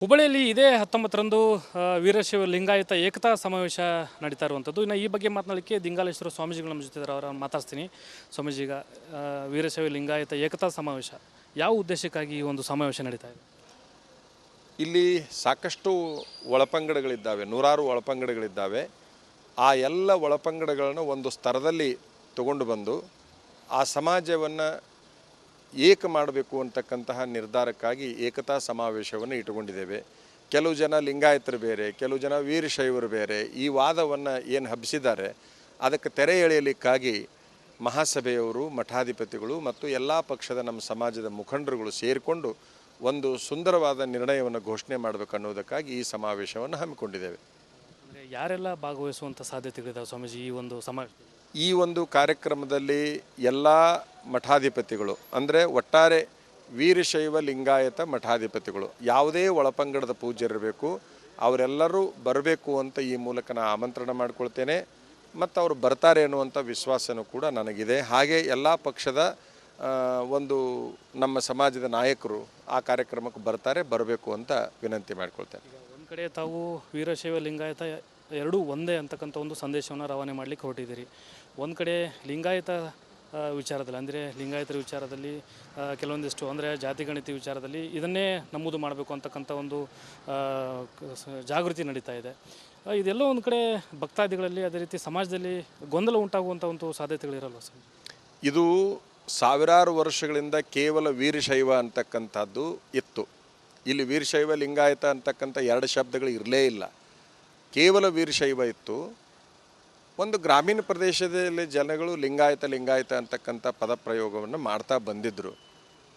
ಹುಬ್ಬಳ್ಳಿಯಲ್ಲಿ ಇದೇ 19ರಂದು ವೀರಶೈವ ಲಿಂಗಾಯತ ಏಕತಾ ಸಮಾವೇಶ ನಡೀತಾ ಇರುವಂಥದ್ದು. ಇನ್ನು ಈ ಬಗ್ಗೆ ಮಾತನಾಡಲಿಕ್ಕೆ ದಿಂಗಾಲೇಶ್ವರ ಸ್ವಾಮೀಜಿಗಳು ನಮ್ಮ ಜೊತೆ ಇದ್ದಾರೆ. ಅವರ ಮಾತಾಡ್ತೀನಿ. ಸ್ವಾಮೀಜಿಗ ವೀರಶೈವ ಲಿಂಗಾಯತ ಏಕತಾ ಸಮಾವೇಶ ಯಾವ ಉದ್ದೇಶಕ್ಕಾಗಿ ಈ ಒಂದು ಸಮಾವೇಶ ನಡೀತಾ ಇದೆ? ಇಲ್ಲಿ ಸಾಕಷ್ಟು ಒಳಪಂಗಡಗಳಿದ್ದಾವೆ, ನೂರಾರು ಒಳಪಂಗಡಗಳಿದ್ದಾವೆ. ಆ ಎಲ್ಲ ಒಳಪಂಗಡಗಳನ್ನು ಒಂದು ಸ್ತರದಲ್ಲಿ ತಗೊಂಡು ಬಂದು ಆ ಸಮಾಜವನ್ನು ಏಕ ಮಾಡಬೇಕು ಅಂತಕ್ಕಂತಹ ನಿರ್ಧಾರಕ್ಕಾಗಿ ಏಕತಾ ಸಮಾವೇಶವನ್ನು ಇಟ್ಟುಕೊಂಡಿದ್ದೇವೆ. ಕೆಲವು ಜನ ಲಿಂಗಾಯತರು ಬೇರೆ, ಕೆಲವು ಜನ ವೀರಶೈವರು ಬೇರೆ, ಈ ವಾದವನ್ನು ಏನು ಹಬ್ಬಿಸಿದ್ದಾರೆ ಅದಕ್ಕೆ ತೆರೆ ಎಳೆಯಲಿಕ್ಕಾಗಿ ಮಹಾಸಭೆಯವರು, ಮಠಾಧಿಪತಿಗಳು ಮತ್ತು ಎಲ್ಲ ಪಕ್ಷದ ನಮ್ಮ ಸಮಾಜದ ಮುಖಂಡರುಗಳು ಸೇರಿಕೊಂಡು ಒಂದು ಸುಂದರವಾದ ನಿರ್ಣಯವನ್ನು ಘೋಷಣೆ ಮಾಡಬೇಕು ಅನ್ನೋದಕ್ಕಾಗಿ ಈ ಸಮಾವೇಶವನ್ನು ಹಮ್ಮಿಕೊಂಡಿದ್ದೇವೆ. ಅಂದರೆ ಯಾರೆಲ್ಲ ಭಾಗವಹಿಸುವಂಥ ಸಾಧ್ಯತೆಗಳಿದ್ದಾವೆ ಸ್ವಾಮೀಜಿ ಈ ಒಂದು ಸಮಾವೇಶ? ಈ ಒಂದು ಕಾರ್ಯಕ್ರಮದಲ್ಲಿ ಎಲ್ಲ ಮಠಾಧಿಪತಿಗಳು, ಅಂದರೆ ಒಟ್ಟಾರೆ ವೀರಶೈವ ಲಿಂಗಾಯತ ಮಠಾಧಿಪತಿಗಳು, ಯಾವುದೇ ಒಳಪಂಗಡದ ಪೂಜ್ಯರಿರಬೇಕು, ಅವರೆಲ್ಲರೂ ಬರಬೇಕು ಅಂತ ಈ ಮೂಲಕ ನಾನು ಆಮಂತ್ರಣ ಮಾಡಿಕೊಳ್ತೇನೆ. ಮತ್ತು ಅವರು ಬರ್ತಾರೆ ಅನ್ನುವಂಥ ವಿಶ್ವಾಸನೂ ಕೂಡ ನನಗಿದೆ. ಹಾಗೆ ಎಲ್ಲ ಪಕ್ಷದ ಒಂದು ನಮ್ಮ ಸಮಾಜದ ನಾಯಕರು ಆ ಕಾರ್ಯಕ್ರಮಕ್ಕೆ ಬರಬೇಕು ಅಂತ ವಿನಂತಿ ಮಾಡಿಕೊಳ್ತೇನೆ. ಒಂದು ಕಡೆ ತಾವು ವೀರಶೈವ ಲಿಂಗಾಯತ ಎರಡೂ ಒಂದೇ ಅಂತಕ್ಕಂಥ ಒಂದು ಸಂದೇಶವನ್ನು ರವಾನೆ ಮಾಡಲಿಕ್ಕೆ ಹೊರಟಿದ್ದೀರಿ. ಒಂದು ಕಡೆ ಲಿಂಗಾಯತ ವಿಚಾರದಲ್ಲಿ, ಅಂದರೆ ಲಿಂಗಾಯತರ ವಿಚಾರದಲ್ಲಿ ಕೆಲವೊಂದಿಷ್ಟು, ಅಂದರೆ ಜಾತಿ ಗಣತಿ ವಿಚಾರದಲ್ಲಿ ಇದನ್ನೇ ನಮೂದು ಮಾಡಬೇಕು ಅಂತಕ್ಕಂಥ ಒಂದು ಜಾಗೃತಿ ನಡೀತಾ ಇದೆ. ಇದೆಲ್ಲ ಒಂದು ಕಡೆ ಭಕ್ತಾದಿಗಳಲ್ಲಿ, ಅದೇ ರೀತಿ ಸಮಾಜದಲ್ಲಿ ಗೊಂದಲ ಉಂಟಾಗುವಂಥ ಒಂದು ಸಾಧ್ಯತೆಗಳಿರಲ್ವ ಸರ್? ಇದು ಸಾವಿರಾರು ವರ್ಷಗಳಿಂದ ಕೇವಲ ವೀರಶೈವ ಅಂತಕ್ಕಂಥದ್ದು ಇತ್ತು. ಇಲ್ಲಿ ವೀರಶೈವ ಲಿಂಗಾಯತ ಅಂತಕ್ಕಂಥ ಎರಡು ಶಬ್ದಗಳು ಇರಲೇ ಇಲ್ಲ. ಕೇವಲ ವೀರಶೈವ ಇತ್ತು. ಒಂದು ಗ್ರಾಮೀಣ ಪ್ರದೇಶದಲ್ಲಿ ಜನಗಳು ಲಿಂಗಾಯತ ಅಂತಕ್ಕಂಥ ಪದಪ್ರಯೋಗವನ್ನು ಮಾಡ್ತಾ ಬಂದಿದ್ದರು.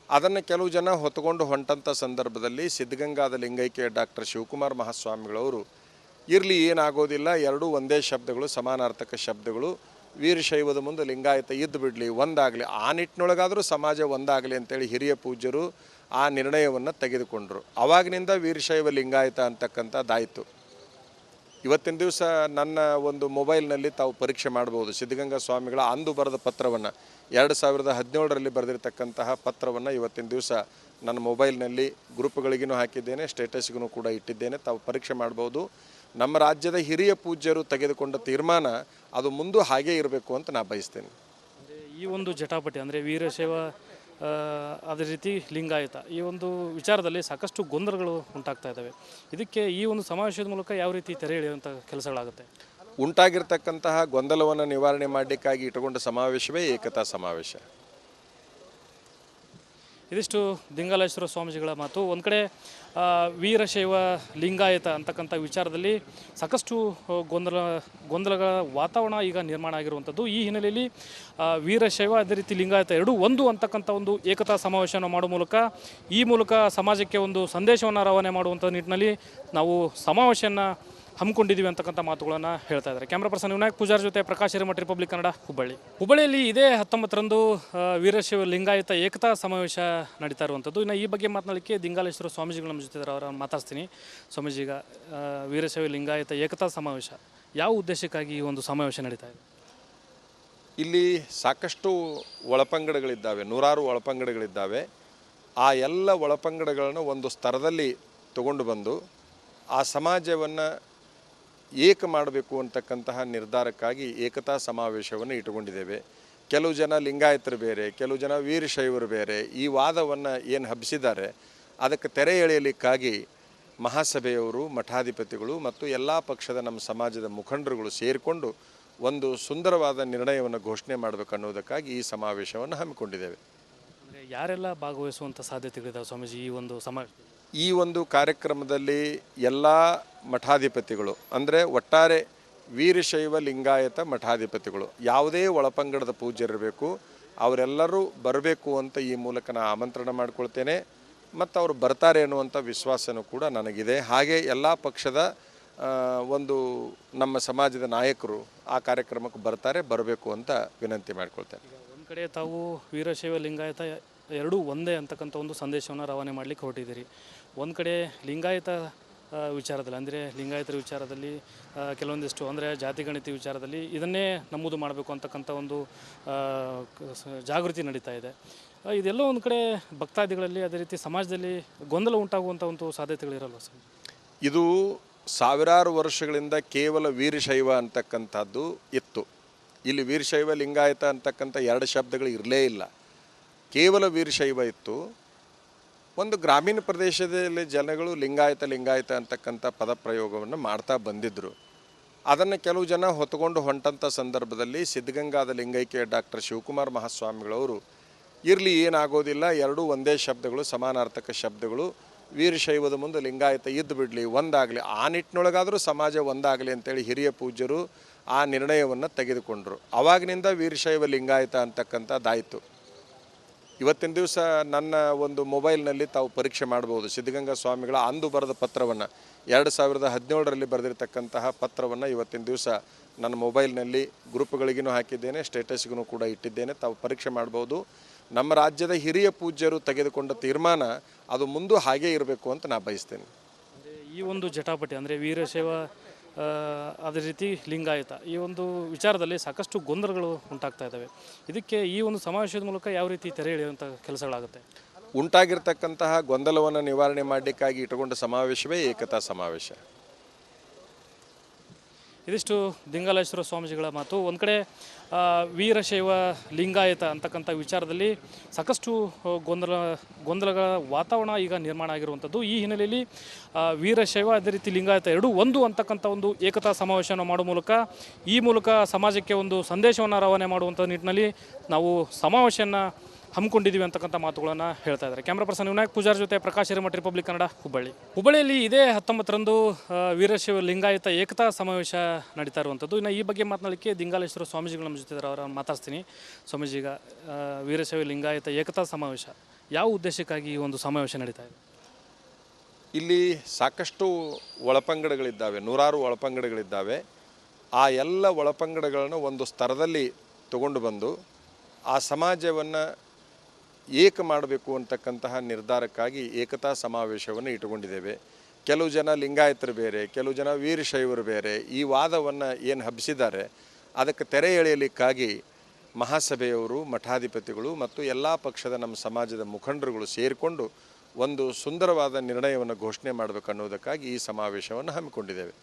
ಅದನ್ನು ಕೆಲವು ಜನ ಹೊತ್ತುಕೊಂಡು ಹೊಂಟಂಥ ಸಂದರ್ಭದಲ್ಲಿ ಸಿದ್ಧಗಂಗಾದ ಲಿಂಗೈಕ್ಯ ಡಾಕ್ಟರ್ ಶಿವಕುಮಾರ ಮಹಾಸ್ವಾಮಿಗಳವರು ಇರಲಿ, ಏನಾಗೋದಿಲ್ಲ, ಎರಡೂ ಒಂದೇ ಶಬ್ದಗಳು, ಸಮಾನಾರ್ಥಕ ಶಬ್ದಗಳು, ವೀರಶೈವದ ಮುಂದೆ ಲಿಂಗಾಯತ ಇದ್ದು ಬಿಡಲಿ, ಒಂದಾಗಲಿ, ಆ ನಿಟ್ಟಿನೊಳಗಾದರೂ ಸಮಾಜ ಒಂದಾಗಲಿ ಅಂತೇಳಿ ಹಿರಿಯ ಪೂಜ್ಯರು ಆ ನಿರ್ಣಯವನ್ನು ತೆಗೆದುಕೊಂಡರು. ಆವಾಗಿನಿಂದ ವೀರಶೈವ ಲಿಂಗಾಯತ ಅಂತಕ್ಕಂಥದ್ದಾಯಿತು. ಇವತ್ತಿನ ದಿವಸ ನನ್ನ ಒಂದು ಮೊಬೈಲ್ನಲ್ಲಿ ತಾವು ಪರೀಕ್ಷೆ ಮಾಡ್ಬೋದು. ಸಿದ್ಧಗಂಗಾ ಸ್ವಾಮಿಗಳ ಅಂದು ಬರೆದ ಪತ್ರವನ್ನು, 2017ರಲ್ಲಿ ಬರೆದಿರ್ತಕ್ಕಂತಹ ಪತ್ರವನ್ನು ಇವತ್ತಿನ ದಿವಸ ನನ್ನ ಮೊಬೈಲ್ನಲ್ಲಿ ಗ್ರೂಪ್ಗಳಿಗೂ ಹಾಕಿದ್ದೇನೆ, ಸ್ಟೇಟಸ್ಗೂ ಕೂಡ ಇಟ್ಟಿದ್ದೇನೆ. ತಾವು ಪರೀಕ್ಷೆ ಮಾಡ್ಬೋದು. ನಮ್ಮ ರಾಜ್ಯದ ಹಿರಿಯ ಪೂಜ್ಯರು ತೆಗೆದುಕೊಂಡ ತೀರ್ಮಾನ ಅದು ಮುಂದೆ ಹಾಗೇ ಇರಬೇಕು ಅಂತ ನಾನು ಬಯಸ್ತೇನೆ. ಈ ಒಂದು ಜಟಾಪಟಿ, ಅಂದರೆ ವೀರಶೈವ ಅದೇ ರೀತಿ ಲಿಂಗಾಯತ, ಈ ಒಂದು ವಿಚಾರದಲ್ಲಿ ಸಾಕಷ್ಟು ಗೊಂದಲಗಳು ಉಂಟಾಗ್ತಾ ಇದ್ದಾವೆ. ಇದಕ್ಕೆ ಈ ಒಂದು ಸಮಾವೇಶದ ಮೂಲಕ ಯಾವ ರೀತಿ ತೆರೆ ಎಳೆಯುವಂಥ ಕೆಲಸಗಳಾಗುತ್ತೆ? ಉಂಟಾಗಿರ್ತಕ್ಕಂತಹ ಗೊಂದಲವನ್ನು ನಿವಾರಣೆ ಮಾಡಲಿಕ್ಕಾಗಿ ಇಟ್ಟುಕೊಂಡ ಸಮಾವೇಶವೇ ಏಕತಾ ಸಮಾವೇಶ. ಇದಿಷ್ಟು ದಿಂಗಾಲೇಶ್ವರ ಸ್ವಾಮೀಜಿಗಳ ಮಾತು. ಒಂದು ಕಡೆ ವೀರಶೈವ ಲಿಂಗಾಯತ ಅಂತಕ್ಕಂಥ ವಿಚಾರದಲ್ಲಿ ಸಾಕಷ್ಟು ಗೊಂದಲಗಳ ವಾತಾವರಣ ಈಗ ನಿರ್ಮಾಣ ಆಗಿರುವಂಥದ್ದು. ಈ ಹಿನ್ನೆಲೆಯಲ್ಲಿ ವೀರಶೈವ ಅದೇ ರೀತಿ ಲಿಂಗಾಯತ ಎರಡೂ ಒಂದು ಅಂತಕ್ಕಂಥ ಒಂದು ಏಕತಾ ಸಮಾವೇಶವನ್ನು ಮಾಡುವ ಮೂಲಕ ಈ ಮೂಲಕ ಸಮಾಜಕ್ಕೆ ಒಂದು ಸಂದೇಶವನ್ನು ರವಾನೆ ಮಾಡುವಂಥ ನಿಟ್ಟಿನಲ್ಲಿ ನಾವು ಸಮಾವೇಶವನ್ನು ಹಮ್ಮಿಕೊಂಡಿದ್ದೀವಿ ಅಂತಕ್ಕಂಥ ಮಾತುಗಳನ್ನು ಹೇಳ್ತಾ ಇದ್ದಾರೆ. ಕ್ಯಾಮ್ರಾ ಪರ್ಸನ್ ವಿನಾಯಕ್ ಪೂಜಾರ್ ಜೊತೆ ಪ್ರಕಾಶ್ ಹಿರೇಮಠ, ರಿಪಬ್ಲಿಕ್ ಕನ್ನಡ, ಹುಬ್ಬಳ್ಳಿ. ಹುಬ್ಬಳ್ಳಿಯಲ್ಲಿ ಇದೇ 19ರಂದು ವೀರಶೈವ ಲಿಂಗಾಯತ ಏಕತಾ ಸಮಾವೇಶ ನಡೀತಾ ಇರುವಂಥದ್ದು. ಇನ್ನು ಈ ಬಗ್ಗೆ ಮಾತನಾಡಲಿಕ್ಕೆ ದಿಂಗಾಲೇಶ್ವರ ಸ್ವಾಮೀಜಿಗಳು ನಮ್ಮ ಜೊತೆ ಇದ್ದಾರೆ. ಅವರ ಮಾತಾಡ್ತೀನಿ. ಸ್ವಾಮೀಜಿಗ ವೀರಶೈವ ಲಿಂಗಾಯತ ಏಕತಾ ಸಮಾವೇಶ ಯಾವ ಉದ್ದೇಶಕ್ಕಾಗಿ ಈ ಒಂದು ಸಮಾವೇಶ ನಡೀತಾ ಇದೆ? ಇಲ್ಲಿ ಸಾಕಷ್ಟು ಒಳಪಂಗಡಗಳಿದ್ದಾವೆ, ನೂರಾರು ಒಳಪಂಗಡಗಳಿದ್ದಾವೆ. ಆ ಎಲ್ಲ ಒಳಪಂಗಡಗಳನ್ನು ಒಂದು ಸ್ತರದಲ್ಲಿ ತಗೊಂಡು ಬಂದು ಆ ಸಮಾಜವನ್ನು ಏಕ ಮಾಡಬೇಕು ಅಂತಕ್ಕಂತಹ ನಿರ್ಧಾರಕ್ಕಾಗಿ ಏಕತಾ ಸಮಾವೇಶವನ್ನು ಇಟ್ಟುಕೊಂಡಿದ್ದೇವೆ. ಕೆಲವು ಜನ ಲಿಂಗಾಯತರು ಬೇರೆ, ಕೆಲವು ಜನ ವೀರಶೈವರು ಬೇರೆ, ಈ ವಾದವನ್ನು ಏನು ಹಬ್ಬಿಸಿದ್ದಾರೆ ಅದಕ್ಕೆ ತೆರೆ ಎಳೆಯಲಿಕ್ಕಾಗಿ ಮಹಾಸಭೆಯವರು, ಮಠಾಧಿಪತಿಗಳು ಮತ್ತು ಎಲ್ಲ ಪಕ್ಷದ ನಮ್ಮ ಸಮಾಜದ ಮುಖಂಡರುಗಳು ಸೇರಿಕೊಂಡು ಒಂದು ಸುಂದರವಾದ ನಿರ್ಣಯವನ್ನು ಘೋಷಣೆ ಮಾಡಬೇಕು ಅನ್ನೋದಕ್ಕಾಗಿ ಈ ಸಮಾವೇಶವನ್ನು ಹಮ್ಮಿಕೊಂಡಿದ್ದೇವೆ. ಅಂದರೆ ಯಾರೆಲ್ಲ ಭಾಗವಹಿಸುವಂಥ ಸಾಧ್ಯತೆಗಳಿದ್ದಾವೆ ಸ್ವಾಮೀಜಿ ಈ ಒಂದು ಸಮಾವೇಶ? ಈ ಒಂದು ಕಾರ್ಯಕ್ರಮದಲ್ಲಿ ಎಲ್ಲ ಮಠಾಧಿಪತಿಗಳು, ಅಂದರೆ ಒಟ್ಟಾರೆ ವೀರಶೈವ ಲಿಂಗಾಯತ ಮಠಾಧಿಪತಿಗಳು, ಯಾವುದೇ ಒಳಪಂಗಡದ ಪೂಜ್ಯರಿರಬೇಕು, ಅವರೆಲ್ಲರೂ ಬರಬೇಕು ಅಂತ ಈ ಮೂಲಕ ನಾನು ಆಮಂತ್ರಣ ಮಾಡಿಕೊಳ್ತೇನೆ. ಮತ್ತು ಅವರು ಬರ್ತಾರೆ ಅನ್ನುವಂಥ ವಿಶ್ವಾಸನೂ ಕೂಡ ನನಗಿದೆ. ಹಾಗೆ ಎಲ್ಲ ಪಕ್ಷದ ಒಂದು ನಮ್ಮ ಸಮಾಜದ ನಾಯಕರು ಆ ಕಾರ್ಯಕ್ರಮಕ್ಕೆ ಬರಬೇಕು ಅಂತ ವಿನಂತಿ ಮಾಡಿಕೊಳ್ತೇನೆ. ಒಂದು ಕಡೆ ತಾವು ವೀರಶೈವ ಲಿಂಗಾಯತ ಎರಡೂ ಒಂದೇ ಅಂತಕ್ಕಂಥ ಒಂದು ಸಂದೇಶವನ್ನು ರವಾನೆ ಮಾಡಲಿಕ್ಕೆ ಹೊರಟಿದ್ದೀರಿ. ಒಂದು ಕಡೆ ಲಿಂಗಾಯತ ವಿಚಾರದಲ್ಲಿ ಅಂದರೆ ಲಿಂಗಾಯತರ ವಿಚಾರದಲ್ಲಿ ಕೆಲವೊಂದಿಷ್ಟು ಅಂದರೆ ಜಾತಿ ಗಣತಿ ವಿಚಾರದಲ್ಲಿ ಇದನ್ನೇ ನಮೂದು ಮಾಡಬೇಕು ಅಂತಕ್ಕಂಥ ಒಂದು ಜಾಗೃತಿ ನಡೀತಾ ಇದೆ. ಇದೆಲ್ಲೋ ಒಂದು ಕಡೆ ಭಕ್ತಾದಿಗಳಲ್ಲಿ ಅದೇ ರೀತಿ ಸಮಾಜದಲ್ಲಿ ಗೊಂದಲ ಉಂಟಾಗುವಂಥ ಒಂದು ಸಾಧ್ಯತೆಗಳಿರಲ್ವ ಸರ್? ಇದು ಸಾವಿರಾರು ವರ್ಷಗಳಿಂದ ಕೇವಲ ವೀರಶೈವ ಅಂತಕ್ಕಂಥದ್ದು ಇತ್ತು. ಇಲ್ಲಿ ವೀರಶೈವ ಲಿಂಗಾಯತ ಅಂತಕ್ಕಂಥ ಎರಡು ಶಬ್ದಗಳು ಇರಲೇ ಇಲ್ಲ. ಕೇವಲ ವೀರಶೈವ ಇತ್ತು. ಒಂದು ಗ್ರಾಮೀಣ ಪ್ರದೇಶದಲ್ಲಿ ಜನಗಳು ಲಿಂಗಾಯತ ಅಂತಕ್ಕಂಥ ಪದಪ್ರಯೋಗವನ್ನು ಮಾಡ್ತಾ ಬಂದಿದ್ದರು. ಅದನ್ನು ಕೆಲವು ಜನ ಹೊತ್ತುಕೊಂಡು ಹೊಂಟಂಥ ಸಂದರ್ಭದಲ್ಲಿ ಸಿದ್ಧಗಂಗಾದ ಲಿಂಗೈಕ್ಯ ಡಾಕ್ಟರ್ ಶಿವಕುಮಾರ ಮಹಾಸ್ವಾಮಿಗಳವರು ಇರಲಿ, ಏನಾಗೋದಿಲ್ಲ, ಎರಡೂ ಒಂದೇ ಶಬ್ದಗಳು, ಸಮಾನಾರ್ಥಕ ಶಬ್ದಗಳು, ವೀರಶೈವದ ಮುಂದೆ ಲಿಂಗಾಯತ ಇದ್ದು ಬಿಡಲಿ, ಒಂದಾಗಲಿ, ಆ ನಿಟ್ಟಿನೊಳಗಾದರೂ ಸಮಾಜ ಒಂದಾಗಲಿ ಅಂತೇಳಿ ಹಿರಿಯ ಪೂಜ್ಯರು ಆ ನಿರ್ಣಯವನ್ನು ತೆಗೆದುಕೊಂಡರು. ಆವಾಗಿನಿಂದ ವೀರಶೈವ ಲಿಂಗಾಯತ ಅಂತಕ್ಕಂಥದ್ದಾಯಿತು. ಇವತ್ತಿನ ದಿವಸ ನನ್ನ ಒಂದು ಮೊಬೈಲ್ನಲ್ಲಿ ತಾವು ಪರೀಕ್ಷೆ ಮಾಡ್ಬೋದು. ಸಿದ್ಧಗಂಗಾ ಸ್ವಾಮಿಗಳ ಅಂದು ಬರೆದ ಪತ್ರವನ್ನು 2017ರಲ್ಲಿ ಬರೆದಿರ್ತಕ್ಕಂತಹ ಪತ್ರವನ್ನು ಇವತ್ತಿನ ದಿವಸ ನನ್ನ ಮೊಬೈಲ್ನಲ್ಲಿ ಗ್ರೂಪ್ಗಳಿಗೂ ಹಾಕಿದ್ದೇನೆ, ಸ್ಟೇಟಸ್ಗೂ ಕೂಡ ಇಟ್ಟಿದ್ದೇನೆ. ತಾವು ಪರೀಕ್ಷೆ ಮಾಡ್ಬೋದು. ನಮ್ಮ ರಾಜ್ಯದ ಹಿರಿಯ ಪೂಜ್ಯರು ತೆಗೆದುಕೊಂಡ ತೀರ್ಮಾನ ಅದು ಮುಂದೂ ಹಾಗೇ ಇರಬೇಕು ಅಂತ ನಾನು ಬಯಸ್ತೇನೆ. ಈ ಒಂದು ಜಟಾಪಟಿ ಅಂದರೆ ವೀರಶೈವ ಅದೇ ರೀತಿ ಲಿಂಗಾಯತ ಈ ಒಂದು ವಿಚಾರದಲ್ಲಿ ಸಾಕಷ್ಟು ಗೊಂದಲಗಳು ಉಂಟಾಗ್ತಾ ಇದ್ದಾವೆ. ಇದಕ್ಕೆ ಈ ಒಂದು ಸಮಾವೇಶದ ಮೂಲಕ ಯಾವ ರೀತಿ ತೆರೆ ಎಳೆಯುವಂಥ ಕೆಲಸಗಳಾಗುತ್ತೆ? ಉಂಟಾಗಿರ್ತಕ್ಕಂತಹ ಗೊಂದಲವನ್ನು ನಿವಾರಣೆ ಮಾಡಲಿಕ್ಕಾಗಿ ಇಟ್ಟುಕೊಂಡ ಸಮಾವೇಶವೇ ಏಕತಾ ಸಮಾವೇಶ. ಇದಿಷ್ಟು ದಿಂಗಾಲೇಶ್ವರ ಸ್ವಾಮೀಜಿಗಳ ಮಾತು. ಒಂದು ಕಡೆ ವೀರಶೈವ ಲಿಂಗಾಯತ ಅಂತಕ್ಕಂಥ ವಿಚಾರದಲ್ಲಿ ಸಾಕಷ್ಟು ಗೊಂದಲಗಳ ವಾತಾವರಣ ಈಗ ನಿರ್ಮಾಣ ಆಗಿರುವಂಥದ್ದು. ಈ ಹಿನ್ನೆಲೆಯಲ್ಲಿ ವೀರಶೈವ ಅದೇ ರೀತಿ ಲಿಂಗಾಯತ ಎರಡೂ ಒಂದು ಅಂತಕ್ಕಂಥ ಒಂದು ಏಕತಾ ಸಮಾವೇಶವನ್ನು ಮಾಡುವ ಮೂಲಕ ಸಮಾಜಕ್ಕೆ ಒಂದು ಸಂದೇಶವನ್ನು ರವಾನೆ ಮಾಡುವಂಥ ನಿಟ್ಟಿನಲ್ಲಿ ನಾವು ಸಮಾವೇಶವನ್ನು ಹಮ್ಮಿಕೊಂಡಿದ್ದೀವಿ ಅಂತಕ್ಕಂಥ ಮಾತುಗಳನ್ನು ಹೇಳ್ತಾ ಇದ್ದಾರೆ. ಕ್ಯಾಮ್ರಾ ಪರ್ಸನ್ ವಿನಾಯಕ್ ಪೂಜಾರ್ ಜೊತೆ ಪ್ರಕಾಶ್ ಹಿರೇಮಠ, ರಿಪಬ್ಲಿಕ್ ಕನ್ನಡ, ಹುಬ್ಬಳ್ಳಿಯಲ್ಲಿ ಇದೇ 19ರಂದು ವೀರಶೈವ ಲಿಂಗಾಯತ ಏಕತಾ ಸಮಾವೇಶ ನಡೀತಾ ಇರುವಂಥದ್ದು. ಇನ್ನು ಈ ಬಗ್ಗೆ ಮಾತನಾಡಲಿಕ್ಕೆ ದಿಂಗಾಲೇಶ್ವರ ಸ್ವಾಮೀಜಿಗಳು ನಮ್ಮ ಜೊತೆ ಅವರ ಮಾತಾಡ್ತೀನಿ. ಸ್ವಾಮೀಜಿಗ ವೀರಶೈವ ಲಿಂಗಾಯತ ಏಕತಾ ಸಮಾವೇಶ ಯಾವ ಉದ್ದೇಶಕ್ಕಾಗಿ ಈ ಒಂದು ಸಮಾವೇಶ ನಡೀತಾ ಇದೆ? ಇಲ್ಲಿ ಸಾಕಷ್ಟು ಒಳಪಂಗಡಗಳಿದ್ದಾವೆ, ನೂರಾರು ಒಳಪಂಗಡಗಳಿದ್ದಾವೆ. ಆ ಎಲ್ಲ ಒಳಪಂಗಡಗಳನ್ನು ಒಂದು ಸ್ತರದಲ್ಲಿ ತಗೊಂಡು ಬಂದು ಆ ಸಮಾಜವನ್ನು ಏಕ ಮಾಡಬೇಕು ಅಂತಕ್ಕಂತಹ ನಿರ್ಧಾರಕ್ಕಾಗಿ ಏಕತಾ ಸಮಾವೇಶವನ್ನು ಇಟ್ಟುಕೊಂಡಿದ್ದೇವೆ. ಕೆಲವು ಜನ ಲಿಂಗಾಯತರು ಬೇರೆ, ಕೆಲವು ಜನ ವೀರಶೈವರು ಬೇರೆ, ಈ ವಾದವನ್ನು ಏನು ಹಬ್ಬಿಸಿದ್ದಾರೆ ಅದಕ್ಕೆ ತೆರೆ ಎಳೆಯಲಿಕ್ಕಾಗಿ ಮಹಾಸಭೆಯವರು, ಮಠಾಧಿಪತಿಗಳು ಮತ್ತು ಎಲ್ಲ ಪಕ್ಷದ ನಮ್ಮ ಸಮಾಜದ ಮುಖಂಡರುಗಳು ಸೇರಿಕೊಂಡು ಒಂದು ಸುಂದರವಾದ ನಿರ್ಣಯವನ್ನು ಘೋಷಣೆ ಮಾಡಬೇಕು ಅನ್ನೋದಕ್ಕಾಗಿ ಈ ಸಮಾವೇಶವನ್ನು ಹಮ್ಮಿಕೊಂಡಿದ್ದೇವೆ.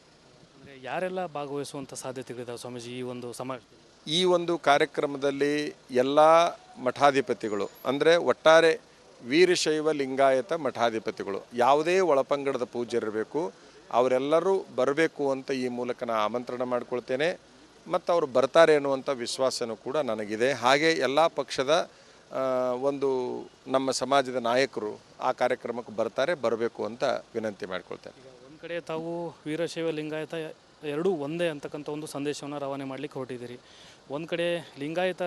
ಅಂದರೆ ಯಾರೆಲ್ಲ ಭಾಗವಹಿಸುವಂಥ ಸಾಧ್ಯತೆಗಳಿದ್ದಾವೆ ಸ್ವಾಮೀಜಿ ಈ ಒಂದು ಸಮಾವೇಶ? ಈ ಒಂದು ಕಾರ್ಯಕ್ರಮದಲ್ಲಿ ಎಲ್ಲ ಮಠಾಧಿಪತಿಗಳು ಅಂದರೆ ಒಟ್ಟಾರೆ ವೀರಶೈವ ಲಿಂಗಾಯತ ಮಠಾಧಿಪತಿಗಳು, ಯಾವುದೇ ಒಳಪಂಗಡದ ಪೂಜ್ಯರಿರಬೇಕು, ಅವರೆಲ್ಲರೂ ಬರಬೇಕು ಅಂತ ಈ ಮೂಲಕ ನಾನು ಆಮಂತ್ರಣ ಮಾಡಿಕೊಳ್ತೇನೆ. ಮತ್ತು ಅವರು ಬರ್ತಾರೆ ಅನ್ನುವಂಥ ವಿಶ್ವಾಸನೂ ಕೂಡ ನನಗಿದೆ. ಹಾಗೆ ಎಲ್ಲ ಪಕ್ಷದ ಒಂದು ನಮ್ಮ ಸಮಾಜದ ನಾಯಕರು ಆ ಕಾರ್ಯಕ್ರಮಕ್ಕೆ ಬರಬೇಕು ಅಂತ ವಿನಂತಿ ಮಾಡಿಕೊಳ್ತೇನೆ. ಒಂದು ಕಡೆ ತಾವು ವೀರಶೈವ ಲಿಂಗಾಯತ ಎರಡೂ ಒಂದೇ ಅಂತಕ್ಕಂಥ ಒಂದು ಸಂದೇಶವನ್ನು ರವಾನೆ ಮಾಡಲಿಕ್ಕೆ ಹೊರಟಿದ್ದೀರಿ. ಒಂದು ಕಡೆ ಲಿಂಗಾಯತ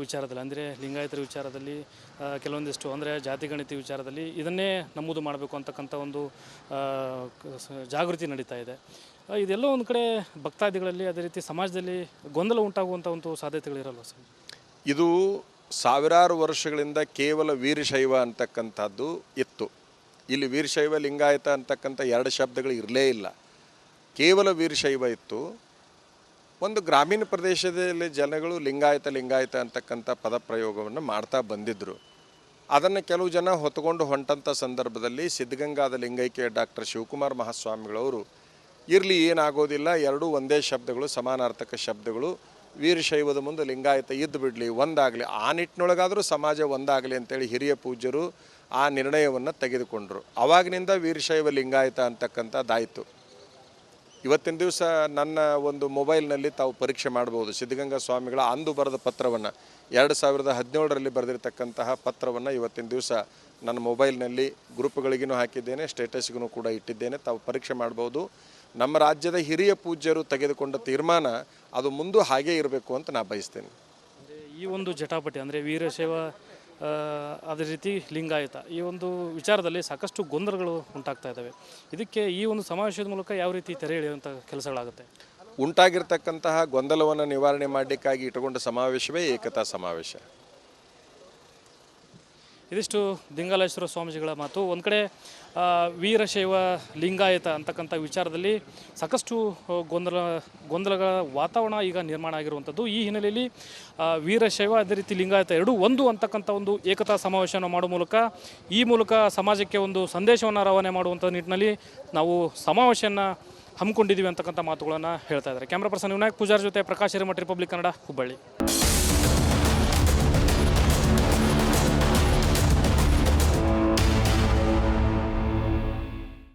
ವಿಚಾರದಲ್ಲಿ ಅಂದರೆ ಲಿಂಗಾಯತರ ವಿಚಾರದಲ್ಲಿ ಕೆಲವೊಂದಿಷ್ಟು ಅಂದರೆ ಜಾತಿ ಗಣತಿ ವಿಚಾರದಲ್ಲಿ ಇದನ್ನೇ ನಮೂದು ಮಾಡಬೇಕು ಅಂತಕ್ಕಂಥ ಒಂದು ಜಾಗೃತಿ ನಡೀತಾ ಇದೆ. ಇದೆಲ್ಲೋ ಒಂದು ಕಡೆ ಭಕ್ತಾದಿಗಳಲ್ಲಿ ಅದೇ ರೀತಿ ಸಮಾಜದಲ್ಲಿ ಗೊಂದಲ ಉಂಟಾಗುವಂಥ ಒಂದು ಸಾಧ್ಯತೆಗಳಿರಲ್ವ ಸರ್? ಇದು ಸಾವಿರಾರು ವರ್ಷಗಳಿಂದ ಕೇವಲ ವೀರಶೈವ ಅಂತಕ್ಕಂಥದ್ದು ಇತ್ತು. ಇಲ್ಲಿ ವೀರಶೈವ ಲಿಂಗಾಯತ ಅಂತಕ್ಕಂಥ ಎರಡು ಶಬ್ದಗಳು ಇರಲೇ ಇಲ್ಲ. ಕೇವಲ ವೀರಶೈವ ಇತ್ತು. ಒಂದು ಗ್ರಾಮೀಣ ಪ್ರದೇಶದಲ್ಲಿ ಜನಗಳು ಲಿಂಗಾಯತ ಅಂತಕ್ಕಂಥ ಪದಪ್ರಯೋಗವನ್ನು ಮಾಡ್ತಾ ಬಂದಿದ್ದರು. ಅದನ್ನು ಕೆಲವು ಜನ ಹೊತ್ತುಕೊಂಡು ಹೊಂಟಂಥ ಸಂದರ್ಭದಲ್ಲಿ ಸಿದ್ಧಗಂಗಾದ ಲಿಂಗೈಕ್ಯ ಡಾಕ್ಟರ್ ಶಿವಕುಮಾರ ಮಹಾಸ್ವಾಮಿಗಳವರು ಇರಲಿ, ಏನಾಗೋದಿಲ್ಲ, ಎರಡೂ ಒಂದೇ ಶಬ್ದಗಳು, ಸಮಾನಾರ್ಥಕ ಶಬ್ದಗಳು, ವೀರಶೈವದ ಮುಂದೆ ಲಿಂಗಾಯತ ಇದ್ದು ಬಿಡಲಿ, ಒಂದಾಗಲಿ, ಆ ನಿಟ್ಟಿನೊಳಗಾದರೂ ಸಮಾಜ ಒಂದಾಗಲಿ ಅಂತೇಳಿ ಹಿರಿಯ ಪೂಜ್ಯರು ಆ ನಿರ್ಣಯವನ್ನು ತೆಗೆದುಕೊಂಡರು. ಆವಾಗಿನಿಂದ ವೀರಶೈವ ಲಿಂಗಾಯತ ಅಂತಕ್ಕಂಥದ್ದಾಯಿತು. ಇವತ್ತಿನ ದಿವಸ ನನ್ನ ಒಂದು ಮೊಬೈಲ್ನಲ್ಲಿ ತಾವು ಪರೀಕ್ಷೆ ಮಾಡ್ಬೋದು. ಸಿದ್ಧಗಂಗಾ ಸ್ವಾಮಿಗಳ ಅಂದು ಬರೆದ ಪತ್ರವನ್ನು 2017ರಲ್ಲಿ ಬರೆದಿರ್ತಕ್ಕಂತಹ ಪತ್ರವನ್ನು ಇವತ್ತಿನ ದಿವಸ ನನ್ನ ಮೊಬೈಲ್ನಲ್ಲಿ ಗ್ರೂಪ್ಗಳಿಗೂ ಹಾಕಿದ್ದೇನೆ, ಸ್ಟೇಟಸ್ಗೂ ಕೂಡ ಇಟ್ಟಿದ್ದೇನೆ. ತಾವು ಪರೀಕ್ಷೆ ಮಾಡ್ಬೋದು. ನಮ್ಮ ರಾಜ್ಯದ ಹಿರಿಯ ಪೂಜ್ಯರು ತೆಗೆದುಕೊಂಡ ತೀರ್ಮಾನ ಅದು ಮುಂದೂ ಹಾಗೇ ಇರಬೇಕು ಅಂತ ನಾನು ಬಯಸ್ತೇನೆ. ಈ ಒಂದು ಜಟಾಪಟಿ ಅಂದರೆ ವೀರಶೈವ ಅದೇ ರೀತಿ ಲಿಂಗಾಯತ ಈ ಒಂದು ವಿಚಾರದಲ್ಲಿ ಸಾಕಷ್ಟು ಗೊಂದಲಗಳು ಉಂಟಾಗ್ತಾ ಇದ್ದಾವೆ. ಇದಕ್ಕೆ ಈ ಒಂದು ಸಮಾವೇಶದ ಮೂಲಕ ಯಾವ ರೀತಿ ತೆರೆ ಎಳೆಯುವಂಥ ಕೆಲಸಗಳಾಗುತ್ತೆ? ಉಂಟಾಗಿರ್ತಕ್ಕಂತಹ ಗೊಂದಲವನ್ನು ನಿವಾರಣೆ ಮಾಡಲಿಕ್ಕಾಗಿ ಇಟ್ಟುಕೊಂಡ ಸಮಾವೇಶವೇ ಏಕತಾ ಸಮಾವೇಶ. ಇದಿಷ್ಟು ದಿಂಗಾಲೇಶ್ವರ ಸ್ವಾಮೀಜಿಗಳ ಮಾತು. ಒಂದು ಕಡೆ ವೀರಶೈವ ಲಿಂಗಾಯತ ಅಂತಕ್ಕಂಥ ವಿಚಾರದಲ್ಲಿ ಸಾಕಷ್ಟು ಗೊಂದಲಗಳ ವಾತಾವರಣ ಈಗ ನಿರ್ಮಾಣ ಆಗಿರುವಂಥದ್ದು. ಈ ಹಿನ್ನೆಲೆಯಲ್ಲಿ ವೀರಶೈವ ಅದೇ ರೀತಿ ಲಿಂಗಾಯತ ಎರಡೂ ಒಂದು ಅಂತಕ್ಕಂಥ ಒಂದು ಏಕತಾ ಸಮಾವೇಶವನ್ನು ಮಾಡುವ ಮೂಲಕ ಸಮಾಜಕ್ಕೆ ಒಂದು ಸಂದೇಶವನ್ನು ರವಾನೆ ಮಾಡುವಂಥ ನಿಟ್ಟಿನಲ್ಲಿ ನಾವು ಸಮಾವೇಶವನ್ನು ಹಮ್ಮಿಕೊಂಡಿದ್ದೀವಿ ಅಂತಕ್ಕಂಥ ಮಾತುಗಳನ್ನು ಹೇಳ್ತಾ ಇದ್ದಾರೆ. ಕ್ಯಾಮ್ರಾ ಪರ್ಸನ್ ವಿನಾಯಕ್ ಪೂಜಾರ್ ಜೊತೆ ಪ್ರಕಾಶ್ ಹಿರೇಮಠ, ರಿಪಬ್ಲಿಕ್ ಕನ್ನಡ, ಹುಬ್ಬಳ್ಳಿ.